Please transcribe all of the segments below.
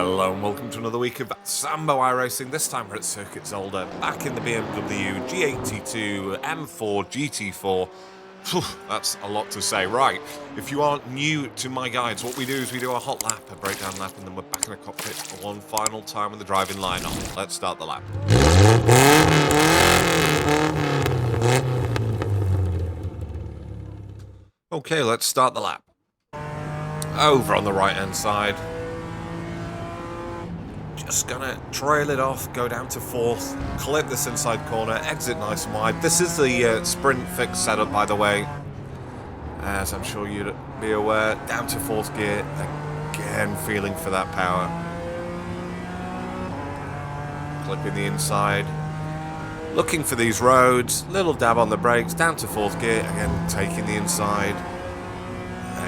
Hello and welcome to another week of Sambo iRacing. This time we're at Circuit Zolder, back in the BMW G82 M4 GT4. Phew, that's a lot to say. Right, if you aren't new to my guides, what we do is we do a hot lap, a breakdown lap, and then we're back in the cockpit for one final time with the driving line on. Let's start the lap. Okay, let's start the lap. Over on the right hand side. Just gonna trail it off, go down to fourth, clip this inside corner, exit nice and wide. This is the sprint fix setup, by the way, as I'm sure you'd be aware. Down to fourth gear, again feeling for that power. Clipping the inside, looking for these roads, little dab on the brakes, down to fourth gear, again taking the inside,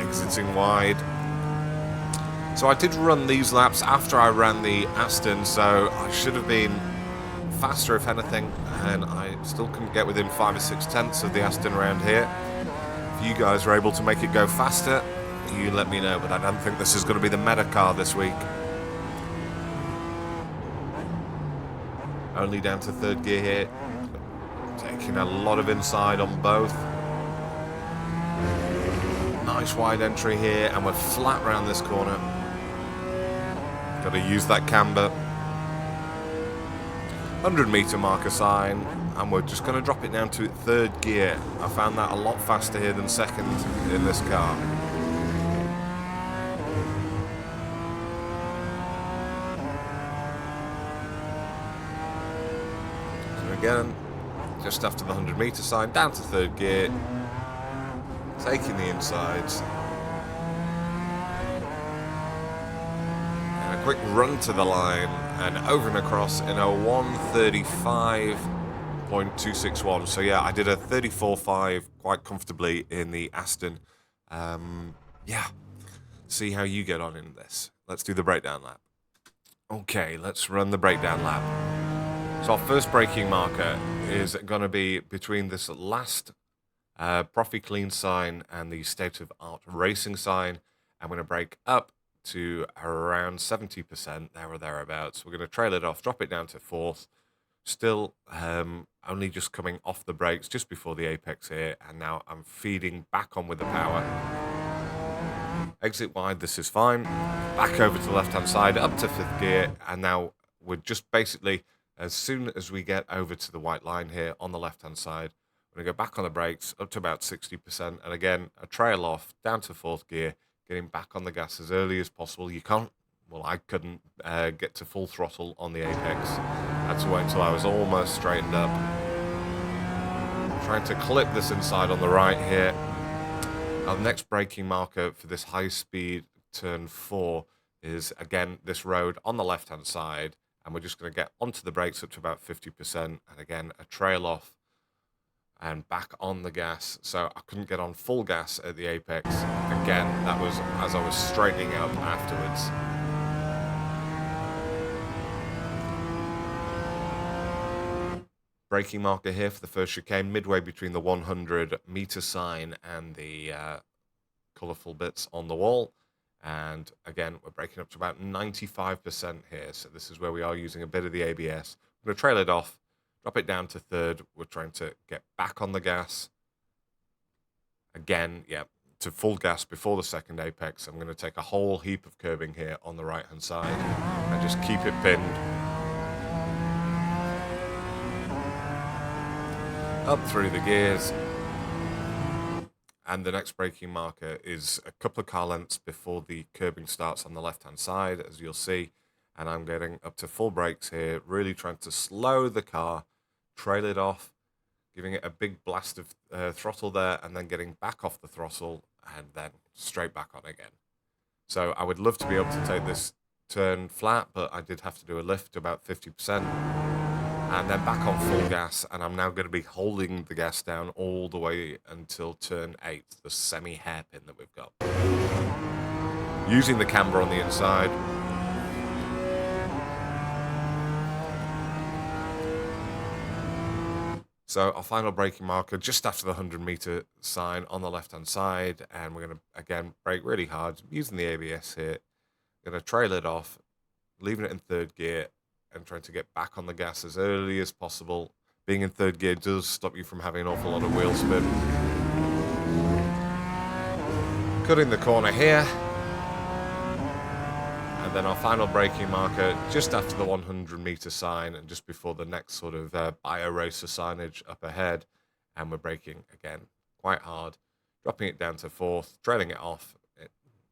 exiting wide. So I did run these laps after I ran the Aston, so I should have been faster if anything, and I still couldn't get within 5 or 6 tenths of the Aston around here. If you guys are able to make it go faster, you let me know, but I don't think this is going to be the meta car this week. Only down to third gear here, taking a lot of inside on both. Nice wide entry here, and we're flat round this corner. Got to use that camber. 100-meter marker sign, and we're just going to drop it down to third gear. I found that a lot faster here than second in this car. So again, just after the 100-meter sign, down to third gear, taking the insides. Quick run to the line and over and across in a 1:35.261. So yeah, I did a 34.5 quite comfortably in the Aston. Yeah, see how you get on in this. Let's do the breakdown lap. Okay, let's run the breakdown lap. So our first braking marker is going to be between this last Prix clean sign and the state of art racing sign. I'm going to brake up to around 70%, there or thereabouts. We're going to trail it off, drop it down to fourth. Still only just coming off the brakes just before the apex here, and now I'm feeding back on with the power. Exit wide, this is fine. Back over to the left-hand side, up to fifth gear, and now we're just basically, as soon as we get over to the white line here on the left-hand side, we're going to go back on the brakes up to about 60%, and again, a trail off, down to fourth gear, getting back on the gas as early as possible. You can't, well, I couldn't get to full throttle on the apex. I had to wait until I was almost straightened up. Trying to clip this inside on the right here. Our next braking marker for this high-speed turn 4 is, again, this road on the left-hand side, and we're just going to get onto the brakes up to about 50%, and again, a trail off and back on the gas. So I couldn't get on full gas at the apex. Again, that was as I was straightening up afterwards. Braking marker here for the first chicane, midway between the 100-meter sign and the colourful bits on the wall. And again, we're braking up to about 95% here. So this is where we are using a bit of the ABS. I'm going to trail it off, drop it down to third. We're trying to get back on the gas. Again, yeah, to full gas before the second apex. I'm going to take a whole heap of curbing here on the right-hand side and just keep it pinned. Up through the gears. And the next braking marker is a couple of car lengths before the curbing starts on the left-hand side, as you'll see. And I'm getting up to full brakes here, really trying to slow the car, trail it off, giving it a big blast of throttle there, and then getting back off the throttle, and then straight back on again. So I would love to be able to take this turn flat, but I did have to do a lift about 50%, and then back on full gas, and I'm now going to be holding the gas down all the way until turn 8, the semi-hairpin that we've got. Using the camber on the inside. So our final braking marker just after the 100-meter sign on the left-hand side, and we're going to, again, brake really hard using the ABS here. Going to trail it off, leaving it in third gear and trying to get back on the gas as early as possible. Being in third gear does stop you from having an awful lot of wheel spin. Cutting the corner here. And then our final braking marker just after the 100-meter sign and just before the next sort of bio-racer signage up ahead. And we're braking again quite hard, dropping it down to fourth, trailing it off,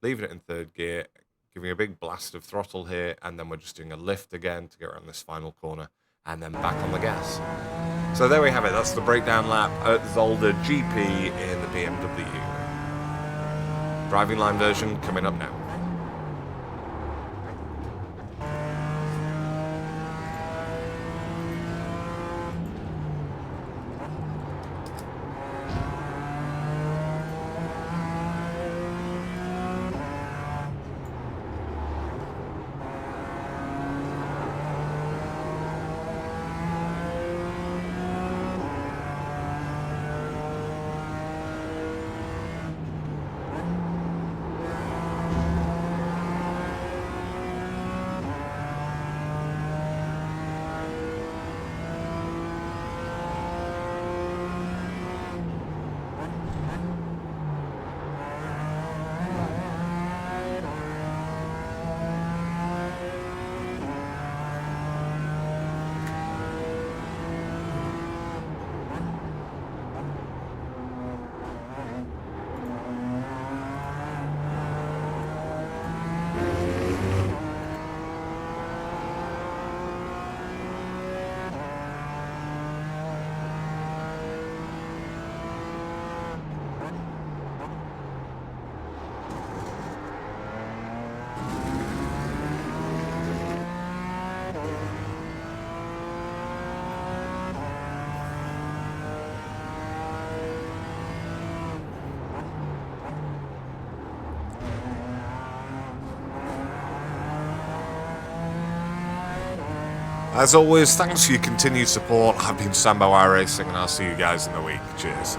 leaving it in third gear, giving a big blast of throttle here, and then we're just doing a lift again to get around this final corner, and then back on the gas. So there we have it. That's the breakdown lap at Zolder GP in the BMW. Driving line version coming up now. As always, thanks for your continued support. I've been Sambo iRacing, and I'll see you guys in the week. Cheers.